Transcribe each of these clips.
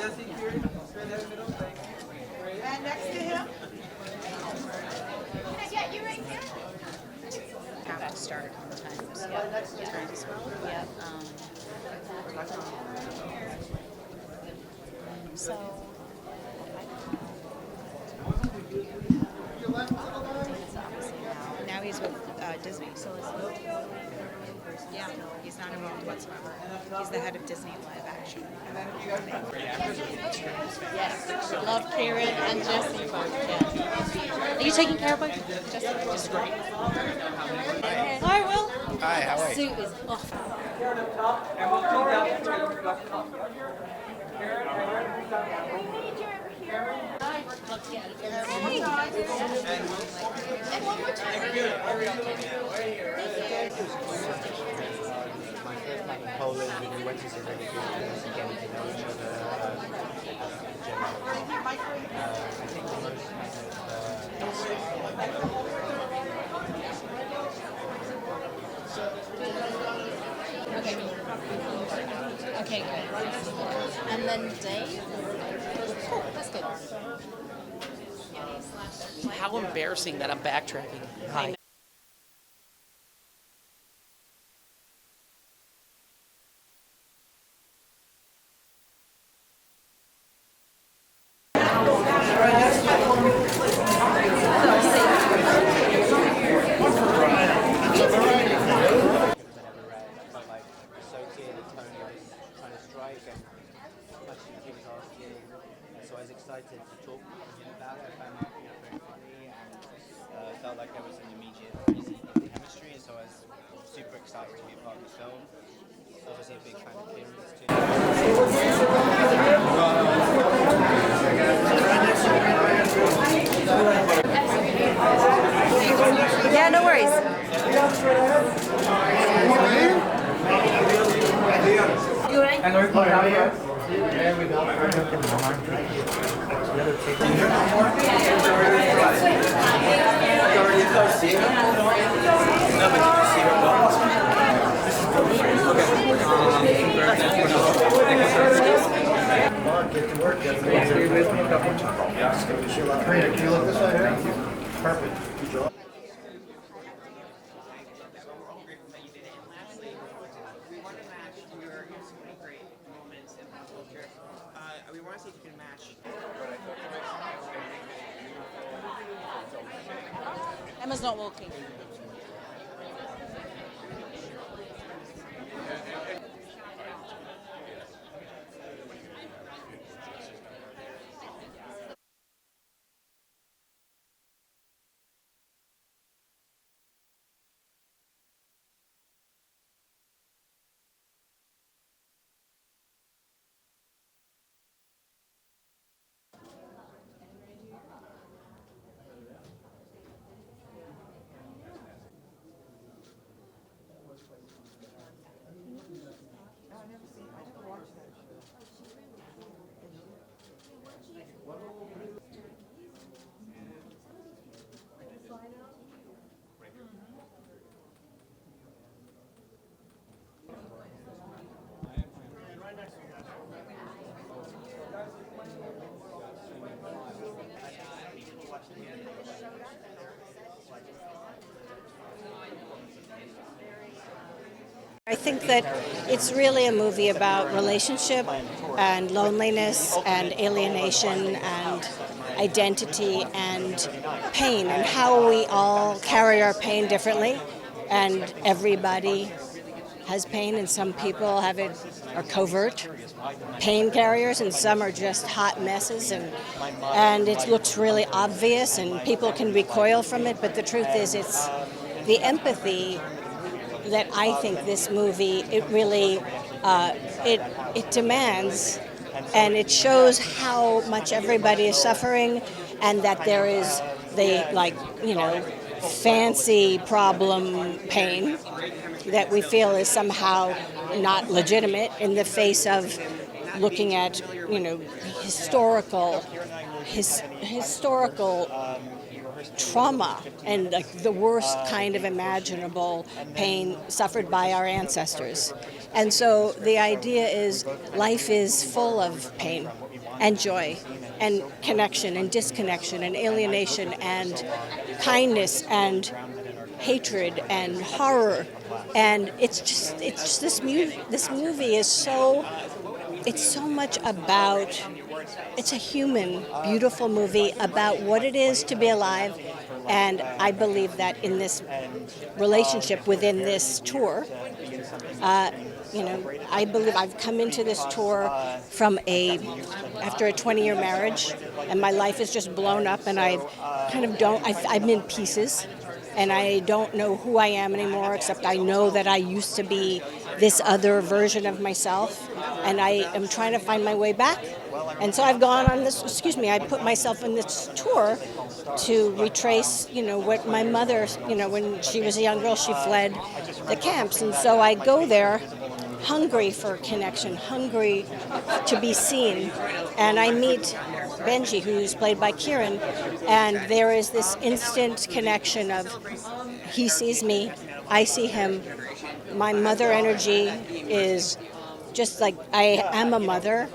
And next to him? Can I get you right here? Have to start on times. Yep. Times as well. Yep. So. Now he's with Disney. So is he? Yeah, he's not involved whatsoever. He's the head of Disney live action. Yes, love Kieran and Jesse both. Yeah. Are you taking care of both? Jesse, just great. Hi, Will. Hi, how are you? Suit is off. My first time in Poland, we went to some really good things and getting to know each other. I think the most Okay, good. And then Dave. Cool, that's good. How embarrassing that I'm backtracking. Hi. So I was excited to talk with him about it. I found it very funny and felt like there was an immediate easy chemistry, and so I was super excited to be a part of the film. Obviously a big fan of Kieran's too. Yeah, no worries. You alright? There we go. Get to work. Can you look this way here? Perfect. Good job. We want to see if you can match. Emma's not walking. I think that it's really a movie about relationship and loneliness and alienation and identity and pain and how we all carry our pain differently, and everybody has pain, and some people have it are covert pain carriers and some are just hot messes, and it looks really obvious and people can recoil from it, but the truth is it's the empathy that I think this movie, it really, it demands, and it shows how much everybody is suffering, and that there is the, fancy problem pain that we feel is somehow not legitimate in the face of looking at, historical trauma and the worst kind of imaginable pain suffered by our ancestors. And so the idea is life is full of pain, and joy and connection and disconnection and alienation and kindness and hatred and horror. And it's just this movie is so, it's so much about, it's a human, beautiful movie about what it is to be alive. And I believe that in this relationship within this tour, I believe I've come into this tour from after a 20-year marriage, and my life is just blown up, and I'm in pieces, and I don't know who I am anymore, except I know that I used to be this other version of myself, and I am trying to find my way back. And so I've gone on this, I put myself in this tour to retrace, what my mother, when she was a young girl, she fled the camps. And so I go there hungry for connection, hungry to be seen. And I meet Benji, who's played by Kieran, and there is this instant connection of he sees me, I see him. My mother energy is just like I am a mother.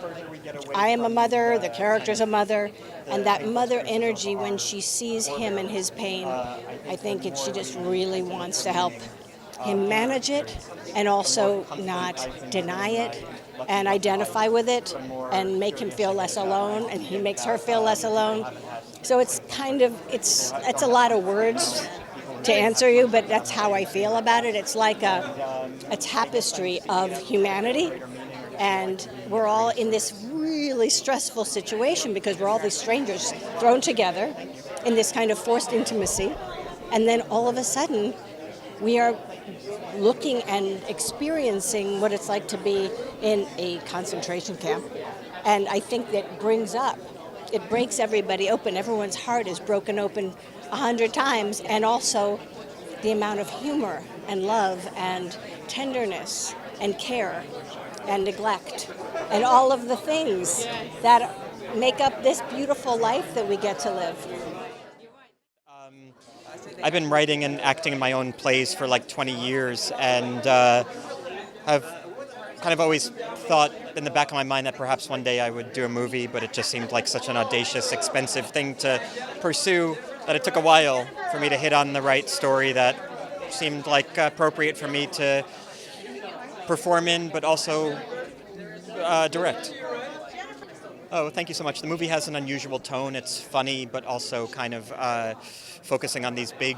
I am a mother, the character's a mother, and that mother energy when she sees him and his pain, I think she just really wants to help him manage it and also not deny it and identify with it and make him feel less alone, and he makes her feel less alone. So it's a lot of words to answer you, but that's how I feel about it. It's like a tapestry of humanity, and we're all in this really stressful situation because we're all these strangers thrown together in this kind of forced intimacy, and then all of a sudden we are looking and experiencing what it's like to be in a concentration camp. And I think that it breaks everybody open. Everyone's heart is broken open 100 times, and also the amount of humor and love and tenderness and care and neglect and all of the things that make up this beautiful life that we get to live. I've been writing and acting in my own plays for like 20 years, and have kind of always thought in the back of my mind that perhaps one day I would do a movie, but it just seemed like such an audacious, expensive thing to pursue that it took a while for me to hit on the right story that seemed like appropriate for me to perform in, but also direct. Oh, thank you so much. The movie has an unusual tone. It's funny, but also kind of focusing on these big,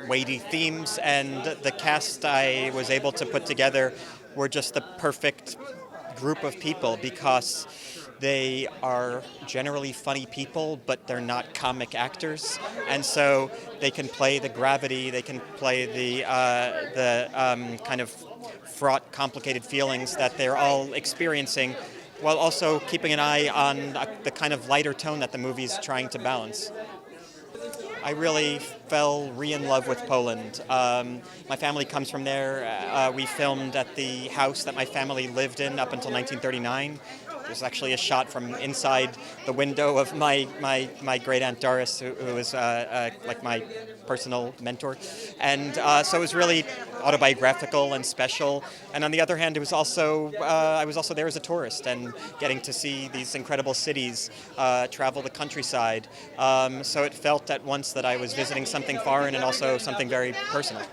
weighty themes. And the cast I was able to put together were just the perfect group of people because they are generally funny people, but they're not comic actors. And so they can play the gravity, they can play the kind of fraught, complicated feelings that they're all experiencing, while also keeping an eye on the kind of lighter tone that the movie's trying to balance. I really fell in love with Poland. My family comes from there. We filmed at the house that my family lived in up until 1939. There's actually a shot from inside the window of my great aunt Doris, who was like my personal mentor, and so it was really autobiographical and special. And on the other hand, it was also I was also there as a tourist and getting to see these incredible cities, travel the countryside. So it felt at once that I was visiting something foreign and also something very personal.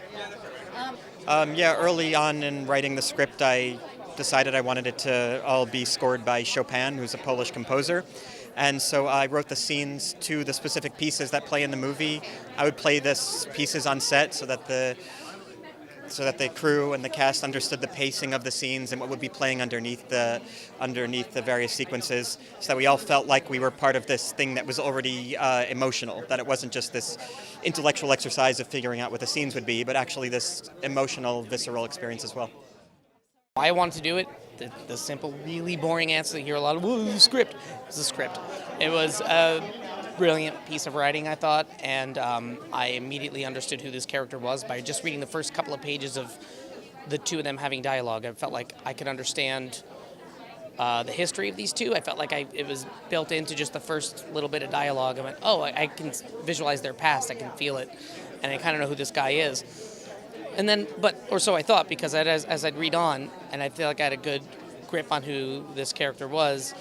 Early on in writing the script, I decided I wanted it to all be scored by Chopin, who's a Polish composer. And so I wrote the scenes to the specific pieces that play in the movie. I would play these pieces on set so that the crew and the cast understood the pacing of the scenes and what would be playing underneath the various sequences, so that we all felt like we were part of this thing that was already emotional, that it wasn't just this intellectual exercise of figuring out what the scenes would be, but actually this emotional, visceral experience as well. I wanted to do it. The simple, really boring answer you hear a lot of, the script. It's the script. It was a brilliant piece of writing, I thought, and I immediately understood who this character was by just reading the first couple of pages of the two of them having dialogue. I felt like I could understand the history of these two. I felt like it was built into just the first little bit of dialogue. I went, I can visualize their past, I can feel it, and I kind of know who this guy is. And then, or so I thought, because as I'd read on, and I feel like I had a good grip on who this character was,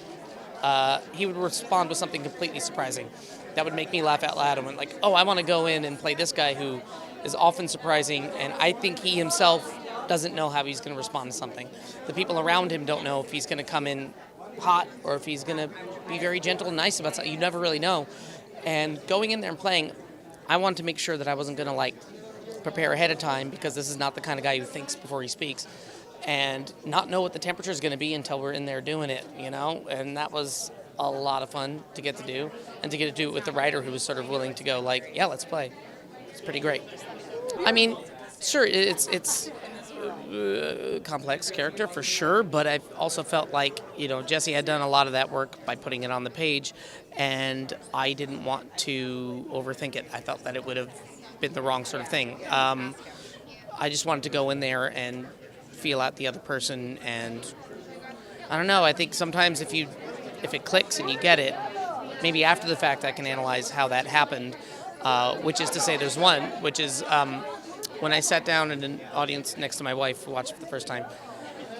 he would respond with something completely surprising that would make me laugh out loud and went like, oh, I want to go in and play this guy who is often surprising, and I think he himself doesn't know how he's going to respond to something. The people around him don't know if he's going to come in hot or if he's going to be very gentle and nice about something. You never really know. And going in there and playing, I wanted to make sure that I wasn't going to like prepare ahead of time, because this is not the kind of guy who thinks before he speaks, and not know what the temperature is going to be until we're in there doing it, you know? And that was a lot of fun to get to do, and to get to do it with the writer who was sort of willing to go like, yeah, let's play. It's pretty great. I mean, sure, it's a complex character for sure, but I've also felt like, you know, Jesse had done a lot of that work by putting it on the page, and I didn't want to overthink it. I felt that it would have been the wrong sort of thing. I just wanted to go in there and feel out the other person, and I don't know, I think sometimes if it clicks and you get it, maybe after the fact I can analyze how that happened, which is to say there's one, which is when I sat down in an audience next to my wife who watched it for the first time,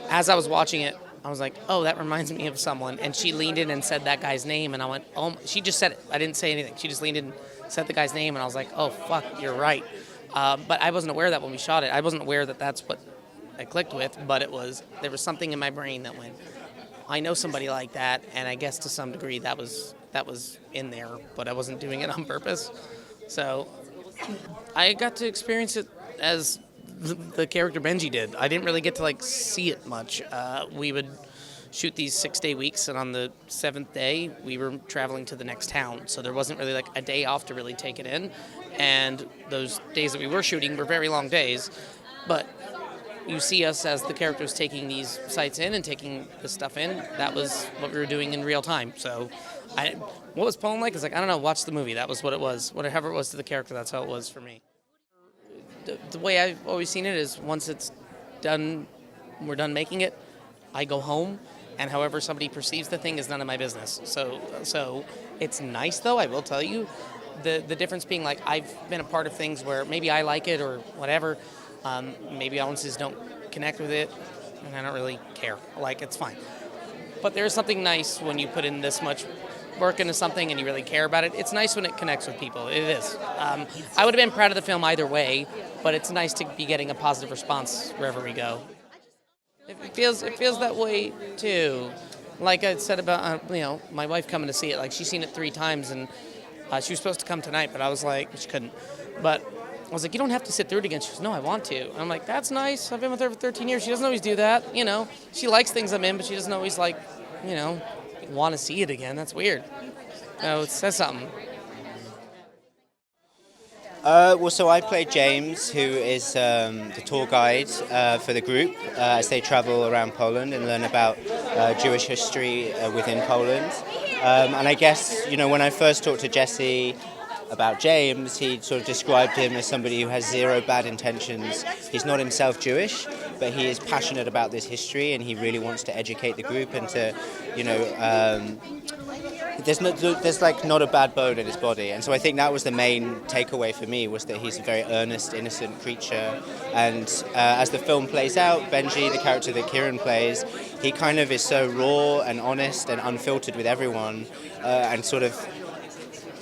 as I was watching it, I was like, oh, that reminds me of someone, and she leaned in and said that guy's name, and I went, oh, she just said it. I didn't say anything. She just leaned in and said the guy's name, and I was like, oh, fuck, you're right. But I wasn't aware of that when we shot it. I wasn't aware that that's what I clicked with, but there was something in my brain that went, I know somebody like that, and I guess to some degree that was in there, but I wasn't doing it on purpose. So I got to experience it as the character Benji did. I didn't really get to like see it much. We would shoot these 6-day weeks, and on the 7th day we were traveling to the next town, so there wasn't really like a day off to really take it in, and those days that we were shooting were very long days, but you see us as the characters taking these sites in and taking this stuff in. That was what we were doing in real time. So what was Poland like? It's like, I don't know, watch the movie. That was what it was. Whatever it was to the character, that's how it was for me. The way I've always seen it is once it's done, we're done making it, I go home, and however somebody perceives the thing is none of my business. So it's nice, though, I will tell you. The difference being, like, I've been a part of things where maybe I like it or whatever, maybe audiences don't connect with it, and I don't really care. Like, it's fine. But there's something nice when you put in this much work into something and you really care about it. It's nice when it connects with people. It is. I would have been proud of the film either way, but it's nice to be getting a positive response wherever we go. It feels that way too. Like I said about my wife coming to see it. Like, she's seen it 3 times, and she was supposed to come tonight, but I was like, she couldn't. But I was like, you don't have to sit through it again. She goes, no, I want to. And I'm like, that's nice. I've been with her for 13 years. She doesn't always do that. You know, she likes things I'm in, but she doesn't always want to see it again. That's weird. It says something. So I play James, who is the tour guide for the group as they travel around Poland and learn about Jewish history within Poland. And I guess, when I first talked to Jesse about James, he sort of described him as somebody who has zero bad intentions. He's not himself Jewish, but he is passionate about this history, and he really wants to educate the group and to, there's not a bad bone in his body. And so I think that was the main takeaway for me, was that he's a very earnest, innocent creature. And as the film plays out, Benji, the character that Kieran plays, he kind of is so raw and honest and unfiltered with everyone, and sort of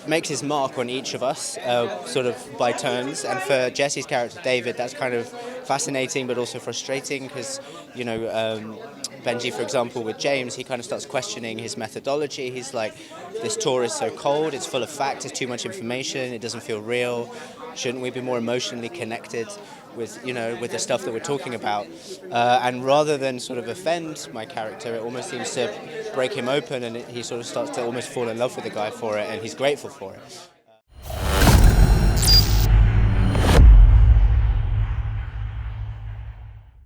makes his mark on each of us, sort of by turns. And for Jesse's character, David, that's kind of fascinating but also frustrating, because, Benji, for example, with James, he kind of starts questioning his methodology. He's like, this tour is so cold, it's full of facts, it's too much information, it doesn't feel real. Shouldn't we be more emotionally connected with the stuff that we're talking about? And rather than sort of offend my character, it almost seems to break him open, and he sort of starts to almost fall in love with the guy for it, and he's grateful for it.